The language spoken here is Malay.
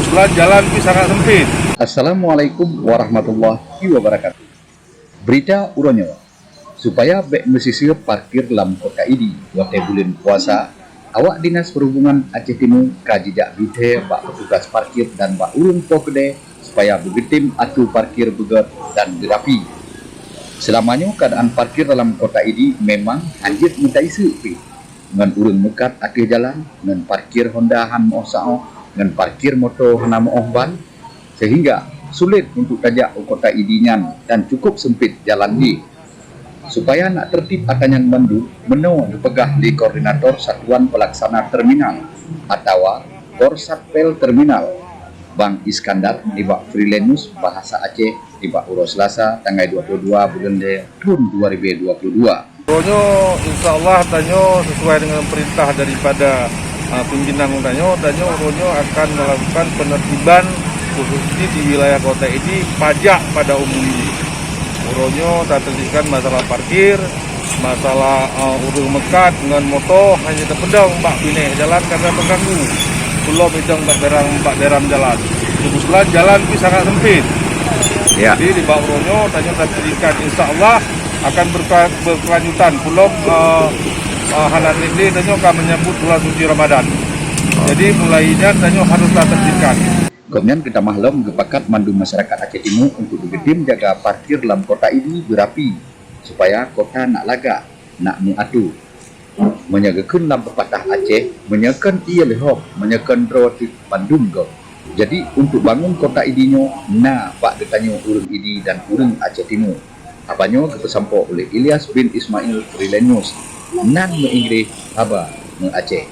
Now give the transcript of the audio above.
sebelah jalan itu sangat sempit. Assalamualaikum warahmatullahi wabarakatuh. Berita uronyo supaya bek mesisir parkir lam kota ini wate bulan puasa, awak dinas perhubungan Aceh Timur kajijak bite bak petugas parkir dan bak urung pokede supaya begitim atu parkir begot dan berapi. Selamanya keadaan parkir dalam kota ini memang anjir minta isu dengan urung mekat akhir jalan, dengan parkir Honda han mohsao, dengan parkir motor hana mohban, sehingga sulit untuk tajak ke kota idinyan dan cukup sempit jalan di. Supaya nak tertib akan yang mandu, meno dipegah di koordinator Satuan Pelaksana Terminal atau Korsatpel Terminal, Bang Iskandar di Bak Freelance Bahasa Aceh di Bak Uro Selasa tanggal 22 bulan tahun 2022. Uronyo insya Allah tanyo sesuai dengan perintah daripada pimpinan tanyo akan melakukan penertiban khususnya di wilayah kota ini pajak pada umumnya. Uronyo tak terlihat masalah parkir, masalah urung mekat dengan motor hanya terpedang mbak bine jalan karena mengganggu. Belum itu mbak deram jalan. Kebetulan jalan itu sangat sempit. Ya. Jadi di bawah Uronyo tanyo tak terlihat insya Allah akan berkelanjutan. Belum halan ini tanyo akan menyambut bulan suci Ramadan. Jadi mulainya tanyo haruslah tertibkan. Kemudian kita maklum kepakat mandu masyarakat Aceh Timur untuk begitim jaga parkir dalam kota ini berapi supaya kota nak laga, nak muatu. Menyagakan dalam pepatah Aceh, menyekan ia lehok, menyekan roti Bandung go. Jadi untuk bangun kota idinyo, na pak detanyo urang idi dan urang Aceh Timur. Abanyo kepesampo oleh Ilyas bin Ismail Freelance, nan menginggris haba Aceh.